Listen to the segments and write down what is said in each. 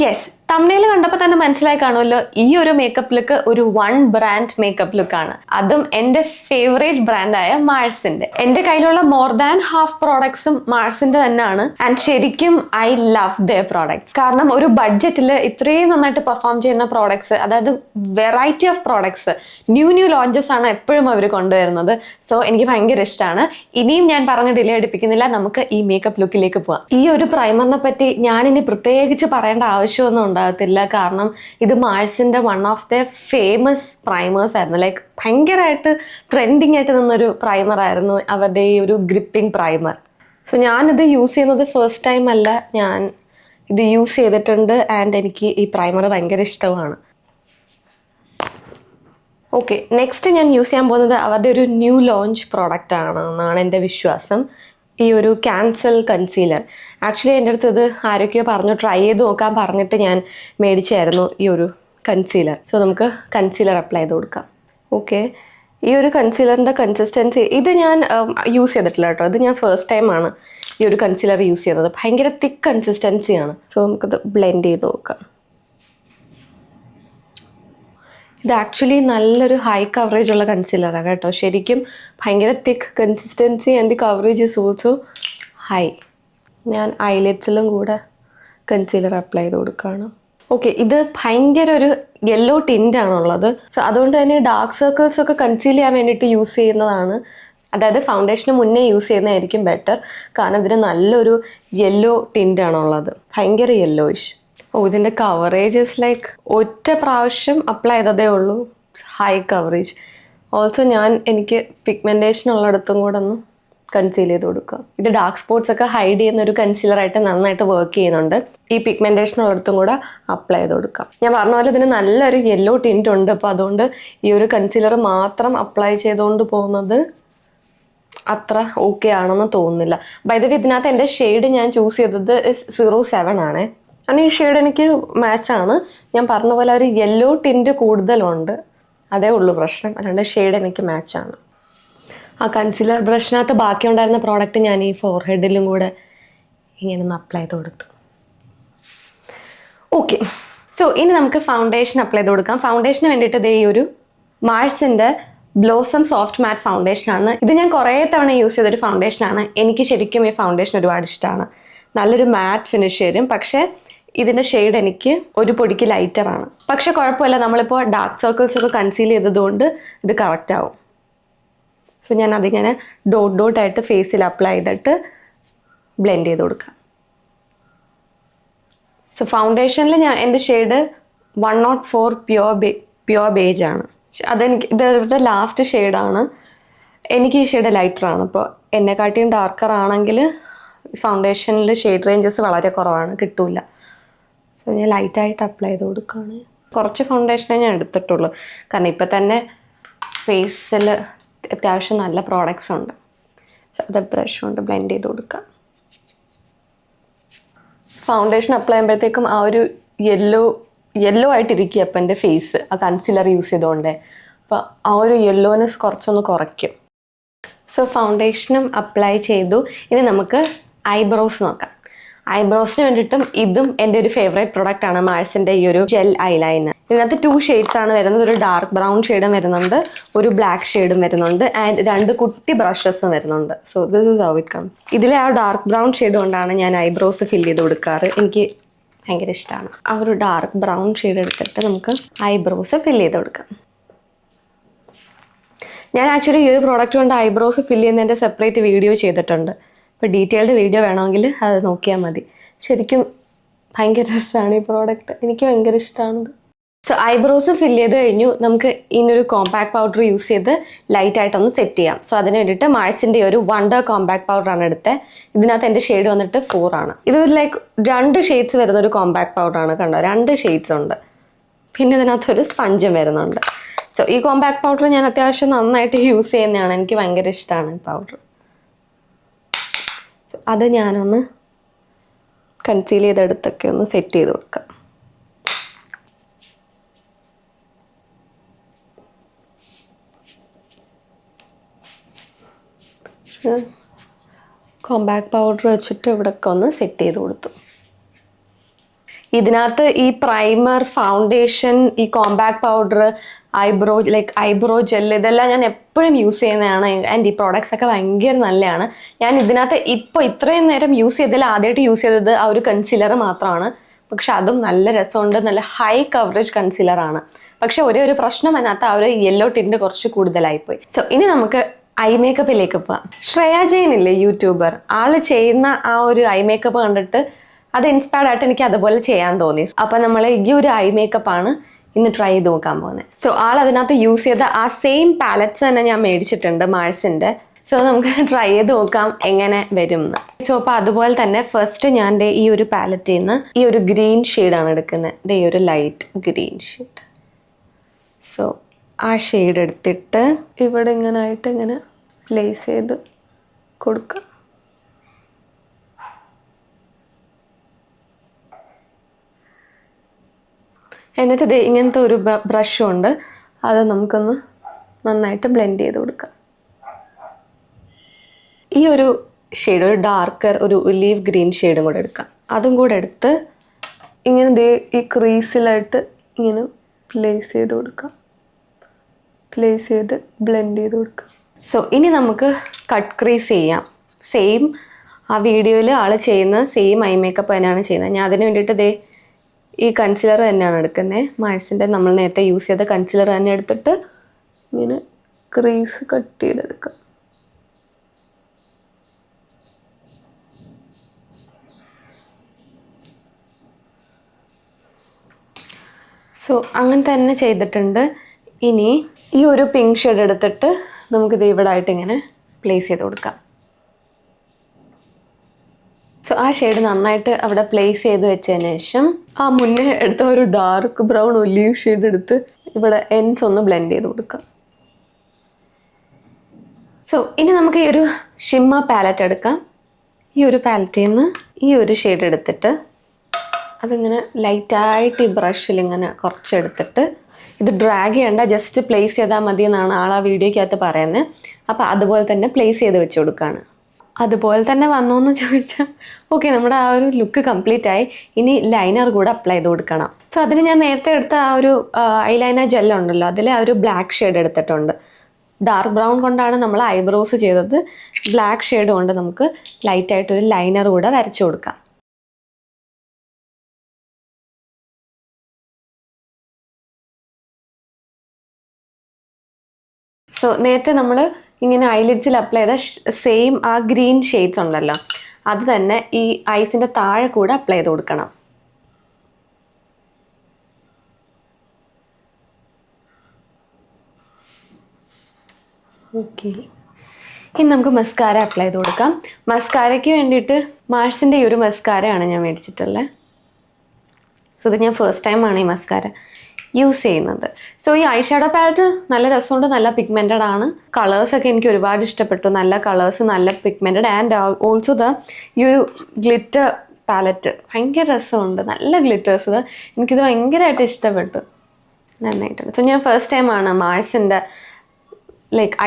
Yes, തമ്മിൽ കണ്ടപ്പോൾ തന്നെ മനസ്സിലായി കാണുമല്ലോ, ഈ ഒരു മേക്കപ്പ് ലുക്ക് ഒരു വൺ ബ്രാൻഡ് മേക്കപ്പ് ലുക്കാണ്. അതും എൻ്റെ ഫേവറേറ്റ് ബ്രാൻഡായ മാഴ്സിന്റെ. എൻ്റെ കയ്യിലുള്ള മോർ ദാൻ ഹാഫ് പ്രോഡക്ട്സും മാഴ്സിന്റെ തന്നെയാണ്. ആൻഡ് ശരിക്കും ഐ ലവ് ദ പ്രോഡക്ട്സ്. കാരണം ഒരു ബഡ്ജറ്റിൽ ഇത്രയും നന്നായിട്ട് പെർഫോം ചെയ്യുന്ന പ്രോഡക്ട്സ്, അതായത് variety of products, new launches ആണ് എപ്പോഴും അവർ കൊണ്ടുവരുന്നത്. സോ എനിക്ക് ഭയങ്കര ഇഷ്ടമാണ്. ഇനിയും ഞാൻ പറഞ്ഞ് ഡിലേ എടുപ്പിക്കുന്നില്ല, നമുക്ക് ഈ മേക്കപ്പ് ലുക്കിലേക്ക് പോവാം. ഈ ഒരു പ്രൈമറിനെ പറ്റി ഞാനിനി പ്രത്യേകിച്ച് പറയേണ്ട ആവശ്യമൊന്നും ഉണ്ടാകത്തില്ല. കാരണം ഇത് മാഴ്സിന്റെ one of the famous primers ആയിരുന്നു. ലൈക്ക് ഭയങ്കരമായിട്ട് ട്രെൻഡിങ് ആയിട്ട് നിന്നൊരു പ്രൈമർ ആയിരുന്നു അവരുടെ ഈ ഒരു ഗ്രിപ്പിംഗ് പ്രൈമർ. സോ ഞാനിത് യൂസ് ചെയ്യുന്നത് ഫസ്റ്റ് ടൈം അല്ല, ഞാൻ ഇത് യൂസ് ചെയ്തിട്ടുണ്ട്. ആൻഡ് എനിക്ക് ഈ പ്രൈമർ ഭയങ്കര ഇഷ്ടമാണ്. ഓക്കെ, നെക്സ്റ്റ് ഞാൻ യൂസ് ചെയ്യാൻ പോകുന്നത് അവരുടെ ഒരു ന്യൂ ലോഞ്ച് പ്രോഡക്റ്റ് ആണ് എന്നാണ് എൻ്റെ വിശ്വാസം. ഈ ഒരു ക്യാൻസൽ കൺസീലർ. ആക്ച്വലി എൻ്റെ അടുത്ത് ഇത് ആരൊക്കെയോ പറഞ്ഞു ട്രൈ ചെയ്ത് നോക്കാൻ പറഞ്ഞിട്ട് ഞാൻ മേടിച്ചായിരുന്നു ഈ ഒരു കൺസീലർ. സോ നമുക്ക് കൺസീലർ അപ്ലൈ ചെയ്ത് കൊടുക്കാം. ഓക്കെ, ഈ ഒരു കൺസീലറിൻ്റെ കൺസിസ്റ്റൻസി ഇത് ഞാൻ യൂസ് ചെയ്തിട്ടില്ല കേട്ടോ. ഇത് ഞാൻ ഫസ്റ്റ് ടൈമാണ് ഈ ഒരു കൺസീലർ യൂസ് ചെയ്യുന്നത്. ഭയങ്കര തിക്ക് കൺസിസ്റ്റൻസിയാണ്. സോ നമുക്കിത് ബ്ലെൻഡ് ചെയ്ത് നോക്കാം. ഇത് ആക്ച്വലി നല്ലൊരു ഹൈ കവറേജ് ഉള്ള കൺസീലറാണ് കേട്ടോ. ശരിക്കും ഭയങ്കര thick consistency and the coverage is also high. ഞാൻ ഐലെറ്റ്സിലും കൂടെ കൺസീലർ അപ്ലൈ ചെയ്ത് കൊടുക്കുകയാണ്. ഓക്കെ, ഇത് ഭയങ്കര ഒരു യെല്ലോ ടിൻ്റാണുള്ളത്. സോ അതുകൊണ്ട് തന്നെ ഡാർക്ക് സർക്കിൾസ് ഒക്കെ കൺസീൽ ചെയ്യാൻ വേണ്ടിയിട്ട് യൂസ് ചെയ്യുന്നതാണ്. അതായത് ഫൗണ്ടേഷന് മുന്നേ യൂസ് ചെയ്യുന്നതായിരിക്കും ബെറ്റർ. കാരണം ഇതിന് നല്ലൊരു യെല്ലോ ടിൻ്റാണുള്ളത്, ഭയങ്കര യെല്ലോയിഷ്. ഇതിൻ്റെ കവറേജ് ഇസ് ലൈക്ക് ഒറ്റ പ്രാവശ്യം അപ്ലൈ ചെയ്തതേ ഉള്ളൂ. High coverage. ഓൾസോ എനിക്ക് പിഗ്മെൻറ്റേഷൻ ഉള്ളിടത്തും കൂടെ ഒന്ന് കൺസീൽ ചെയ്ത് കൊടുക്കുക. ഇത് ഡാർക്ക് സ്പോട്ട്സ് ഒക്കെ ഹൈഡ് ചെയ്യുന്ന ഒരു കൺസീലറായിട്ട് നന്നായിട്ട് വർക്ക് ചെയ്യുന്നുണ്ട്. ഈ പിഗ്മെൻറ്റേഷൻ ഉള്ളിടത്തും കൂടെ അപ്ലൈ ചെയ്ത് കൊടുക്കാം. ഞാൻ പറഞ്ഞ പോലെ ഇതിന് നല്ലൊരു യെല്ലോ ടിൻ്റ് ഉണ്ട്. അപ്പോൾ അതുകൊണ്ട് ഈ ഒരു കൺസീലർ മാത്രം അപ്ലൈ ചെയ്തുകൊണ്ട് പോകുന്നത് അത്ര ഓക്കെ ആണെന്ന് തോന്നുന്നില്ല. ബൈ ദ വേ, ഇതിനകത്ത് എൻ്റെ ഷെയ്ഡ് ഞാൻ ചൂസ് ചെയ്തത് 07 ആണേ. കാരണം ഈ ഷെയ്ഡ് എനിക്ക് മാച്ചാണ്. ഞാൻ പറഞ്ഞ പോലെ ഒരു യെല്ലോ ടിൻ്റ് കൂടുതലുണ്ട്, അതേ ഉള്ളൂ പ്രശ്നം. അല്ലാണ്ട് ഷെയ്ഡ് എനിക്ക് മാച്ചാണ്. ആ കൺസീലർ ബ്രഷിനകത്ത് ബാക്കി ഉണ്ടായിരുന്ന പ്രോഡക്റ്റ് ഞാൻ ഈ ഫോർഹെഡിലും കൂടെ ഇങ്ങനെ ഒന്ന് അപ്ലൈ ചെയ്ത് കൊടുത്തു. ഓക്കെ, സോ ഇനി നമുക്ക് ഫൗണ്ടേഷൻ അപ്ലൈ ചെയ്ത് കൊടുക്കാം. ഫൗണ്ടേഷന് വേണ്ടിയിട്ട് ഇതേ ഈ ഒരു മാഴ്സിൻ്റെ ബ്ലോസം സോഫ്റ്റ് മാറ്റ് ഫൗണ്ടേഷനാണ്. ഇത് ഞാൻ കുറേ തവണ യൂസ് ചെയ്തൊരു ഫൗണ്ടേഷനാണ്. എനിക്ക് ശരിക്കും ഈ ഫൗണ്ടേഷൻ ഒരുപാട് ഇഷ്ടമാണ്. നല്ലൊരു മാറ്റ് ഫിനിഷ് തരും. പക്ഷേ ഇതിൻ്റെ ഷെയ്ഡ് എനിക്ക് ഒരു പൊടിക്ക് ലൈറ്ററാണ്. പക്ഷെ കുഴപ്പമില്ല, നമ്മളിപ്പോൾ ഡാർക്ക് സർക്കിൾസ് ഒക്കെ കൺസീൽ ചെയ്തതുകൊണ്ട് ഇത് കറക്റ്റ് ആവും. സോ ഞാൻ അതിങ്ങനെ ഡോട്ടായിട്ട് ഫേസിൽ അപ്ലൈ ചെയ്തിട്ട് ബ്ലെൻഡ് ചെയ്ത് കൊടുക്കാം. സോ ഫൗണ്ടേഷനിൽ എൻ്റെ ഷെയ്ഡ് 104 പ്യുവർ ബേജ് ആണ്. ഇവിടുത്തെ ലാസ്റ്റ് ഷെയ്ഡാണ്. എനിക്ക് ഈ ഷെയ്ഡ് ലൈറ്ററാണ്. അപ്പോൾ എന്നെക്കാട്ടിയും ഡാർക്കർ ആണെങ്കിൽ ഫൗണ്ടേഷനിൽ ഷെയ്ഡ് റേഞ്ചസ് വളരെ കുറവാണ്, കിട്ടൂല. സോ ഞാൻ ലൈറ്റായിട്ട് അപ്ലൈ ചെയ്ത് കൊടുക്കുകയാണ്. കുറച്ച് ഫൗണ്ടേഷനേ ഞാൻ എടുത്തിട്ടുള്ളൂ. കാരണം ഇപ്പം തന്നെ ഫേസിൽ അത്യാവശ്യം നല്ല പ്രോഡക്റ്റ്സ് ഉണ്ട്. സോ അത് ബ്രഷ് കൊണ്ട് ബ്ലെൻഡ് ചെയ്ത് കൊടുക്കുക. ഫൗണ്ടേഷൻ അപ്ലൈ ചെയ്യുമ്പോഴത്തേക്കും ആ ഒരു യെല്ലോ ആയിട്ടിരിക്കുക അപ്പം എൻ്റെ ഫേസ്, ആ കൺസീലർ യൂസ് ചെയ്തുകൊണ്ട്. അപ്പോൾ ആ ഒരു യെല്ലോനെസ് കുറച്ചൊന്ന് കുറയ്ക്കും. സോ ഫൗണ്ടേഷനും അപ്ലൈ ചെയ്തു. ഇനി നമുക്ക് ഐബ്രോസ് നോക്കാം. ഐബ്രോസിന് വേണ്ടിയിട്ടും ഇതും എൻ്റെ ഒരു ഫേവറേറ്റ് പ്രൊഡക്റ്റ് ആണ്, മാഴ്സിൻ്റെ ഈ ഒരു ജെൽ ഐലൈനർ. ഇതിനകത്ത് 2 ഷെയ്ഡ്സ് ആണ് വരുന്നത്. ഒരു ഡാർക്ക് ബ്രൗൺ ഷെയ്ഡും വരുന്നുണ്ട്, ഒരു ബ്ലാക്ക് ഷെയ്ഡും വരുന്നുണ്ട്, ആൻഡ് 2 കുട്ടി ബ്രഷസും വരുന്നുണ്ട്. So this is how it come. ഇതിലെ ആ ഡാർക്ക് ബ്രൗൺ ഷെയ്ഡ് കൊണ്ടാണ് ഞാൻ ഐബ്രോസ് ഫില്ല് ചെയ്ത് കൊടുക്കാറ്. എനിക്ക് ഭയങ്കര ഇഷ്ടമാണ്. ആ ഒരു ഡാർക്ക് ബ്രൗൺ ഷെയ്ഡ് എടുത്തിട്ട് നമുക്ക് ഐബ്രോസ് ഫില്ല് ചെയ്ത് കൊടുക്കാം. ഞാൻ ആക്ച്വലി ഈ ഒരു പ്രോഡക്റ്റ് കൊണ്ട് ഐബ്രോസ് ഫില്ല് ചെയ്യുന്നതിൻ്റെ സെപ്പറേറ്റ് വീഡിയോ ചെയ്തിട്ടുണ്ട്. ഇപ്പോൾ ഡീറ്റെയിൽഡ് വീഡിയോ വേണമെങ്കിൽ അത് നോക്കിയാൽ മതി. ശരിക്കും ഭയങ്കര രസമാണ് ഈ പ്രോഡക്റ്റ്, എനിക്ക് ഭയങ്കര ഇഷ്ടമാണ്. സോ ഐബ്രോസ് ഫില്ല് ചെയ്ത് കഴിഞ്ഞു. നമുക്ക് ഇതിനൊരു കോമ്പാക്ട് പൗഡർ യൂസ് ചെയ്ത് ലൈറ്റായിട്ടൊന്ന് സെറ്റ് ചെയ്യാം. സോ അതിന് വേണ്ടിയിട്ട് മാഴ്സിൻ്റെ ഒരു വണ്ടർ കോമ്പാക്ട് പൗഡറാണ് എടുത്തത്. ഇതിനകത്ത് എൻ്റെ ഷെയ്ഡ് വന്നിട്ട് 4 ആണ്. ഇത് ലൈക്ക് 2 ഷെയ്ഡ്സ് വരുന്ന ഒരു കോമ്പാക്ട് പൗഡറാണ്. കണ്ടോ, 2 ഷെയ്ഡ്സ് ഉണ്ട്. പിന്നെ ഇതിനകത്തൊരു സ്പഞ്ചും വരുന്നുണ്ട്. സോ ഈ കോമ്പാക്ട് പൗഡർ ഞാൻ അത്യാവശ്യം നന്നായിട്ട് യൂസ് ചെയ്യുന്നതാണ്. എനിക്ക് ഭയങ്കര ഇഷ്ടമാണ് ഈ പൗഡർ. സോ അത് ഞാനൊന്ന് കൺസീൽ ചെയ്തെടുത്തൊക്കെ ഒന്ന് സെറ്റ് ചെയ്ത് കൊടുക്കാം. കോമ്പാക്ട് പൗഡർ വെച്ചിട്ട് ഇവിടെയൊക്കെ ഒന്ന് സെറ്റ് ചെയ്ത് കൊടുത്തു. ഇതിനകത്ത് ഈ പ്രൈമർ, ഫൗണ്ടേഷൻ, ഈ കോമ്പാക്ട് പൗഡർ, ഐബ്രോ ജെൽ, ഇതെല്ലാം ഞാൻ എപ്പോഴും യൂസ് ചെയ്യുന്നതാണ്. ആൻഡ് ഈ പ്രോഡക്ട്സ് ഒക്കെ ഭയങ്കര നല്ലതാണ്. ഞാൻ ഇതിനകത്ത് ഇപ്പോൾ ഇത്രയും നേരം യൂസ് ചെയ്തതിൽ ആദ്യമായിട്ട് യൂസ് ചെയ്തത് ആ ഒരു കൺസീലർ മാത്രമാണ്. പക്ഷെ അതും നല്ല രസമുണ്ട്, നല്ല ഹൈ കവറേജ് കൺസീലറാണ്. പക്ഷെ ഒരു പ്രശ്നം അതിനകത്ത് ആ ഒരു യെല്ലോ ടിൻറ്റ് കുറച്ച് കൂടുതലായിപ്പോയി. സോ ഇനി നമുക്ക് ഐ മേക്കപ്പിലേക്ക് പോവാം. ശ്രേയ ജെയിൻ ഇല്ലേ, യൂട്യൂബർ, ആള് ചെയ്യുന്ന ആ ഒരു ഐ മേക്കപ്പ് കണ്ടിട്ട് അത് ഇൻസ്പയർഡ് ആയിട്ട് എനിക്ക് അതുപോലെ ചെയ്യാൻ തോന്നി. അപ്പം നമ്മൾ ഈ ഒരു ഐ മേക്കപ്പാണ് ഇന്ന് ട്രൈ ചെയ്ത് നോക്കാൻ പോകുന്നത്. സോ ആൾ അതിനകത്ത് യൂസ് ചെയ്ത ആ സെയിം പാലറ്റ്സ് തന്നെ ഞാൻ മേടിച്ചിട്ടുണ്ട്, മാഴ്സിൻ്റെ. സോ നമുക്ക് ട്രൈ ചെയ്ത് നോക്കാം എങ്ങനെ വരും എന്ന്. സോ അപ്പോൾ അതുപോലെ തന്നെ ഫസ്റ്റ് ഞാൻ ഈ ഒരു പാലറ്റിൽ നിന്ന് ഈ ഒരു ഗ്രീൻ ഷെയ്ഡാണ് എടുക്കുന്നത്. ഈ ഒരു ലൈറ്റ് ഗ്രീൻ ഷെയ്ഡ്. സോ ആ ഷെയ്ഡ് എടുത്തിട്ട് ഇവിടെ ഇങ്ങനെ പ്ലേസ് ചെയ്ത് കൊടുക്കുക. എന്നിട്ട് ഇത് ഇങ്ങനത്തെ ഒരു ബ്രഷും ഉണ്ട്, അത് നമുക്കൊന്ന് നന്നായിട്ട് ബ്ലെൻഡ് ചെയ്ത് കൊടുക്കാം. ഈ ഒരു ഷെയ്ഡ്, ഒരു ഡാർക്കർ, ഒരു ഒലീവ് ഗ്രീൻ ഷെയ്ഡും കൂടെ എടുക്കാം. അതും കൂടെ എടുത്ത് ഇങ്ങനെ ഈ ക്രീസിലായിട്ട് ഇങ്ങനെ പ്ലേസ് ചെയ്ത് കൊടുക്കാം. പ്ലേസ് ചെയ്ത് ബ്ലെൻഡ് ചെയ്ത് കൊടുക്കാം. സോ ഇനി നമുക്ക് കട്ട് ക്രീസ് ചെയ്യാം. സെയിം ആ വീഡിയോയിൽ ആൾ ചെയ്യുന്ന സെയിം ഐ മേക്കപ്പ് തന്നെയാണ് ചെയ്യുന്നത്. ഞാൻ അതിന് വേണ്ടിയിട്ട് ഈ കൺസീലർ തന്നെയാണ് എടുക്കുന്നത്. മാഴ്സിൻ്റെ നമ്മൾ നേരത്തെ യൂസ് ചെയ്ത കൺസീലർ തന്നെ എടുത്തിട്ട് ഇങ്ങനെ ക്രീസ് കട്ട് ചെയ്തെടുക്കാം. സോ അങ്ങനെ തന്നെ ചെയ്തിട്ടുണ്ട്. ഇനി ഈ ഒരു പിങ്ക് ഷെയ്ഡ് എടുത്തിട്ട് നമുക്കിത് ഇവിടെ ആയിട്ട് ഇങ്ങനെ പ്ലേസ് ചെയ്ത് കൊടുക്കാം. സോ ആ ഷെയ്ഡ് നന്നായിട്ട് അവിടെ പ്ലേസ് ചെയ്ത് വെച്ചതിന് ശേഷം ആ മുന്നേ എടുത്ത ഒരു ഡാർക്ക് ബ്രൗൺ ഒലീവ് ഷെയ്ഡ് എടുത്ത് ഇവിടെ എൻഡ്സ് ഒന്ന് ബ്ലെൻഡ് ചെയ്ത് കൊടുക്കാം. സോ ഇനി നമുക്ക് ഈ ഒരു ഷിമ്മ പാലറ്റ് എടുക്കാം. ഈ ഒരു പാലറ്റിൽ നിന്ന് ഈ ഒരു ഷെയ്ഡ് എടുത്തിട്ട് അതിങ്ങനെ ലൈറ്റായിട്ട് ഈ ബ്രഷിൽ ഇങ്ങനെ കുറച്ചെടുത്തിട്ട്, ഇത് ഡ്രാഗ് ചെയ്യേണ്ട, ജസ്റ്റ് പ്ലേസ് ചെയ്താൽ മതി എന്നാണ് ആൾ ആ വീഡിയോയ്ക്കകത്ത് പറയുന്നത്. അപ്പോൾ അതുപോലെ തന്നെ പ്ലേസ് ചെയ്ത് വെച്ച് കൊടുക്കുകയാണ്. അതുപോലെ തന്നെ വന്നോ എന്ന് ചോദിച്ചാൽ ഓക്കെ, നമ്മുടെ ആ ഒരു ലുക്ക് കംപ്ലീറ്റ് ആയി. ഇനി ലൈനർ കൂടെ അപ്ലൈ ചെയ്ത് കൊടുക്കണം. സോ അതിന് ഞാൻ നേരത്തെ എടുത്ത ആ ഒരു ഐലൈനർ ജെല്ലുണ്ടല്ലോ, അതിൽ ആ ഒരു ബ്ലാക്ക് ഷെയ്ഡ് എടുത്തിട്ടുണ്ട്. ഡാർക്ക് ബ്രൗൺ കൊണ്ടാണ് നമ്മൾ ഐബ്രോസ് ചെയ്തത്. ബ്ലാക്ക് ഷെയ്ഡ് കൊണ്ട് നമുക്ക് ലൈറ്റായിട്ടൊരു ലൈനർ കൂടെ വരച്ചു കൊടുക്കാം. സോ നേരത്തെ നമ്മൾ ഇങ്ങനെ ഐലിഡ്സിൽ അപ്ലൈ ചെയ്ത സെയിം ആ ഗ്രീൻ ഷെയ്ഡ്സ് ഉണ്ടല്ലോ, അത് തന്നെ ഈ ഐസിൻ്റെ താഴെ കൂടെ അപ്ലൈ ചെയ്ത് കൊടുക്കണം. ഓക്കെ, ഇനി നമുക്ക് മസ്കാര അപ്ലൈ ചെയ്ത് കൊടുക്കാം. മസ്കാരയ്ക്ക് വേണ്ടിയിട്ട് മാഴ്സിൻ്റെ ഈ ഒരു മസ്കാരയാണ് ഞാൻ മേടിച്ചിട്ടുള്ളത്. സോ ഇത് ഞാൻ ഫസ്റ്റ് ടൈമാണ് ഈ മസ്കാര യൂസ് ചെയ്യുന്നത്. സോ ഈ ഐ ഷാഡോ പാലറ്റ് നല്ല രസമുണ്ട്, നല്ല പിഗ്മെൻറ്റഡ് ആണ്. കളേഴ്സൊക്കെ എനിക്ക് ഒരുപാട് ഇഷ്ടപ്പെട്ടു. നല്ല കളേഴ്സ്, നല്ല പിഗ്മെൻറ്റഡ്. ആൻഡ് ഓൾസോ ഈ ഒരു ഗ്ലിറ്റർ പാലറ്റ് ഭയങ്കര രസമുണ്ട്, നല്ല ഗ്ലിറ്റേഴ്സ്. എനിക്കിത് ഭയങ്കരമായിട്ട് ഇഷ്ടപ്പെട്ടു, നന്നായിട്ടുണ്ട്. സോ ഞാൻ ഫസ്റ്റ് ടൈമാണ് മാഴ്സിൻ്റെ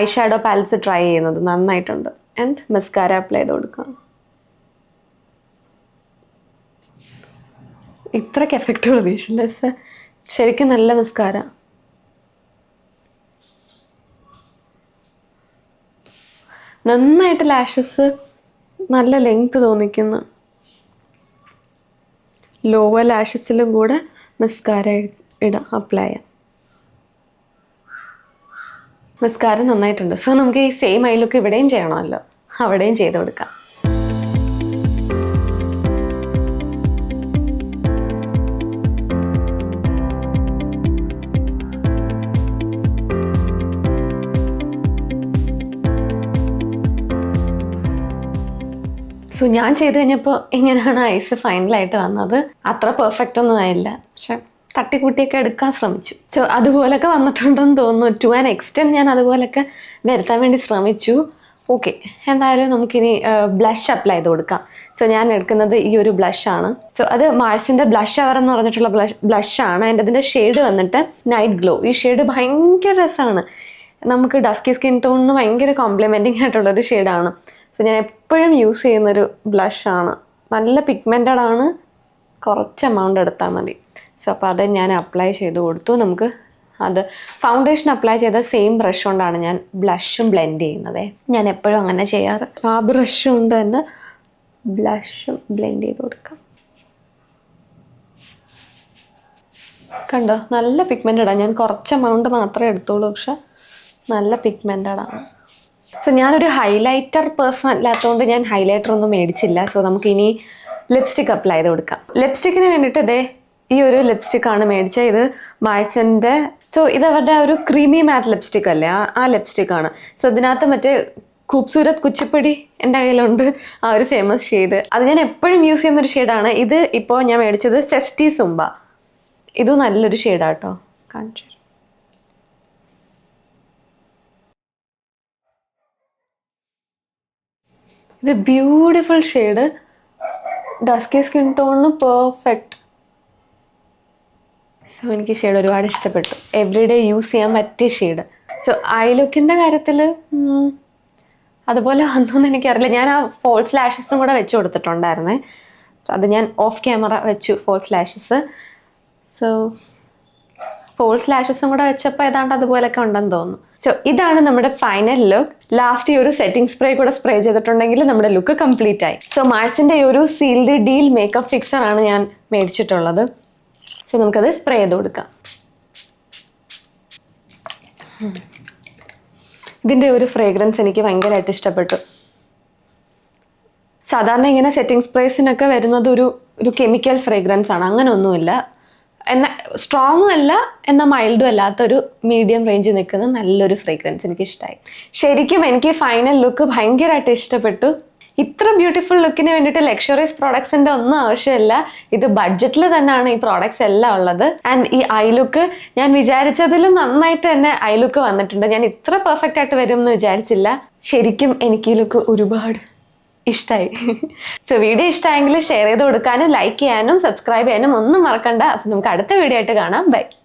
ഐ ഷാഡോ പാലറ്റ്സ് ട്രൈ ചെയ്യുന്നത്. നന്നായിട്ടുണ്ട്. ആൻഡ് മസ്കാര അപ്ലൈ ചെയ്ത് കൊടുക്കാം. ഇത്രയ്ക്ക് എഫക്റ്റ് പ്രതീക്ഷിച്ചില്ല. ശരിക്കും നല്ല മസ്കാര. നന്നായിട്ട് ലാഷസ് നല്ല ലെങ്ത് തോന്നിക്കുന്നു. ലോവർ ലാഷസിലും കൂടെ മസ്കാര ഇടാം, അപ്ലൈ ചെയ്യാം. മസ്കാര നന്നായിട്ടുണ്ട്. സോ നമുക്ക് ഈ സെയിം ഐ ലുക്ക് ഇവിടെയും ചെയ്യണമല്ലോ, അവിടെയും ചെയ്ത് കൊടുക്കാം. സോ ഞാൻ ചെയ്ത് കഴിഞ്ഞപ്പോൾ ഇങ്ങനെയാണ് ഐസ് ഫൈനലായിട്ട് വന്നത്. അത്ര പെർഫെക്റ്റ് ഒന്നും ആയില്ല, പക്ഷെ തട്ടിക്കൂട്ടിയൊക്കെ എടുക്കാൻ ശ്രമിച്ചു. സോ അതുപോലൊക്കെ വന്നിട്ടുണ്ടെന്ന് തോന്നുന്നു. ടു ആൻ എക്സ്റ്റെൻറ്റ് ഞാൻ അതുപോലൊക്കെ വരുത്താൻ വേണ്ടി ശ്രമിച്ചു. ഓക്കെ, എന്തായാലും നമുക്കിനി ബ്ലഷ് അപ്ലൈ ചെയ്ത് കൊടുക്കാം. സോ ഞാൻ എടുക്കുന്നത് ഈ ഒരു ബ്ലഷാണ്. സോ അത് മാഴ്സിൻ്റെ ബ്ലഷ് അവർ എന്ന് പറഞ്ഞിട്ടുള്ള ബ്ലഷാണ്. ആൻഡ് അതിൻ്റെ ഷെയ്ഡ് വന്നിട്ട് നൈറ്റ് ഗ്ലോ. ഈ ഷെയ്ഡ് ഭയങ്കര രസമാണ്. നമുക്ക് ഡസ്കി സ്കിൻ ടോണിന് ഭയങ്കര കോംപ്ലിമെൻറ്റിങ് ആയിട്ടുള്ളൊരു ഷെയ്ഡാണ്. സോ ഞാൻ എപ്പോഴും യൂസ് ചെയ്യുന്നൊരു ബ്ലഷാണ്. നല്ല പിഗ്മെൻറ്റഡ് ആണ്, കുറച്ച് എമൗണ്ട് എടുത്താൽ മതി. സോ അപ്പോൾ അത് ഞാൻ അപ്ലൈ ചെയ്ത് കൊടുത്തു. നമുക്ക് അത് ഫൗണ്ടേഷൻ അപ്ലൈ ചെയ്ത സെയിം ബ്രഷ് കൊണ്ടാണ് ഞാൻ ബ്ലഷും ബ്ലെൻഡ് ചെയ്യുന്നത്. ഞാൻ എപ്പോഴും അങ്ങനെ ചെയ്യാറ്. ആ ബ്രഷ് കൊണ്ട് തന്നെ ബ്ലഷും ബ്ലെൻഡ് ചെയ്ത് കൊടുക്കാം. കണ്ടോ, നല്ല പിഗ്മെൻറ്റഡാണ്. ഞാൻ കുറച്ച് എമൗണ്ട് മാത്രമേ എടുത്തുള്ളൂ, പക്ഷെ നല്ല പിഗ്മെൻറ്റഡാണ്. സോ ഞാനൊരു ഹൈലൈറ്റർ പേഴ്സൺ അല്ലാത്തതുകൊണ്ട് ഞാൻ ഹൈലൈറ്റർ ഒന്നും മേടിച്ചില്ല. സോ നമുക്കിനി ലിപ്സ്റ്റിക് അപ്ലൈ ചെയ്ത് കൊടുക്കാം. ലിപ്സ്റ്റിക്കിന് വേണ്ടിയിട്ട് ഇതേ ഈ ഒരു ലിപ്സ്റ്റിക്കാണ് മേടിച്ചത്. ഇത് മാഴ്സിൻ്റെ. സോ ഇത് അവരുടെ ഒരു ക്രീമി മാറ്റ് ലിപ്സ്റ്റിക് അല്ലേ, ആ ലിപ്സ്റ്റിക്കാണ്. സോ ഇതിനകത്ത് മറ്റേ ഖൂബ്സൂരത് കുച്ചിപ്പടി എൻ്റെ കയ്യിലുണ്ട്, ആ ഒരു ഫേമസ് ഷെയ്ഡ്. അത് ഞാൻ എപ്പോഴും യൂസ് ചെയ്യുന്നൊരു ഷെയ്ഡാണ്. ഇത് ഇപ്പോൾ ഞാൻ മേടിച്ചത് സെസ്റ്റി സുംബ. ഇതും നല്ലൊരു ഷെയ്ഡാട്ടോ, കാണിച്ചു. ഇത് ബ്യൂട്ടിഫുൾ ഷെയ്ഡ്, ഡസ്കി സ്കിൻ ടോണിന് പെർഫെക്റ്റ്. സോ എനിക്ക് ഷെയ്ഡ് ഒരുപാട് ഇഷ്ടപ്പെട്ടു. എവറിഡേ യൂസ് ചെയ്യാൻ പറ്റിയ ഷെയ്ഡ്. സോ ഐ ലുക്കിൻ്റെ കാര്യത്തിൽ അതുപോലെ വന്നോന്ന് എനിക്കറിയില്ല. ഞാൻ ആ ഫോൾസ് ലാഷസും കൂടെ വെച്ച് കൊടുത്തിട്ടുണ്ടായിരുന്നേ. അത് ഞാൻ ഓഫ് ക്യാമറ വെച്ചു ഫോൾസ് ലാഷസ്. സോ ഫോൾസ് ലാഷസും കൂടെ വെച്ചപ്പോൾ ഏതാണ്ട് അതുപോലെയൊക്കെ ഉണ്ടെന്ന് തോന്നുന്നു. സോ ഇതാണ് നമ്മുടെ ഫൈനൽ ലുക്ക്. ലാസ്റ്റ് ഈ ഒരു സെറ്റിംഗ് സ്പ്രേ കൂടെ സ്പ്രേ ചെയ്തിട്ടുണ്ടെങ്കിൽ നമ്മുടെ ലുക്ക് കംപ്ലീറ്റ് ആയി. സോ മാഴ്സിൻ്റെ ഈ ഒരു സീൽഡ് ഡീൽ മേക്കപ്പ് ഫിക്സറാണ് ഞാൻ മേടിച്ചിട്ടുള്ളത്. സോ നമുക്കത് സ്പ്രേ ചെയ്ത് കൊടുക്കാം. ഇതിൻ്റെ ഒരു ഫ്രേഗ്രൻസ് എനിക്ക് ഭയങ്കരമായിട്ട് ഇഷ്ടപ്പെട്ടു. സാധാരണ ഇങ്ങനെ സെറ്റിംഗ് സ്പ്രേസിനൊക്കെ വരുന്നത് ഒരു കെമിക്കൽ ഫ്രേഗ്രൻസ് ആണ്. അങ്ങനെ ഒന്നുമില്ല. എന്നാൽ സ്ട്രോങ്ങും അല്ല, എന്നാൽ മൈൽഡും അല്ലാത്തൊരു മീഡിയം റേഞ്ചിൽ നിൽക്കുന്ന നല്ലൊരു ഫ്രേഗ്രൻസ് എനിക്കിഷ്ടമായി. ശരിക്കും എനിക്ക് ഫൈനൽ ലുക്ക് ഭയങ്കരമായിട്ട് ഇഷ്ടപ്പെട്ടു. ഇത്ര ബ്യൂട്ടിഫുൾ ലുക്കിന് വേണ്ടിയിട്ട് ലക്ഷറീസ് പ്രോഡക്ട്സിൻ്റെ ഒന്നും ആവശ്യമില്ല. ഇത് ബഡ്ജറ്റിൽ തന്നെയാണ് ഈ പ്രോഡക്ട്സ് എല്ലാം ഉള്ളത്. ആൻഡ് ഈ ഐ ലുക്ക് ഞാൻ വിചാരിച്ചതിലും നന്നായിട്ട് തന്നെ ഐ ലുക്ക് വന്നിട്ടുണ്ട്. ഞാൻ ഇത്ര പെർഫെക്റ്റ് ആയിട്ട് വരും എന്ന് വിചാരിച്ചില്ല. ശരിക്കും എനിക്ക് ഈ ലുക്ക് ഒരുപാട് ഇഷ്ടമായി. സോ വീഡിയോ ഇഷ്ടമായെങ്കിൽ ഷെയർ ചെയ്ത് കൊടുക്കാനും ലൈക്ക് ചെയ്യാനും സബ്സ്ക്രൈബ് ചെയ്യാനും ഒന്നും മറക്കണ്ട. അപ്പം നമുക്ക് അടുത്ത വീഡിയോ ആയിട്ട് കാണാം. ബൈ.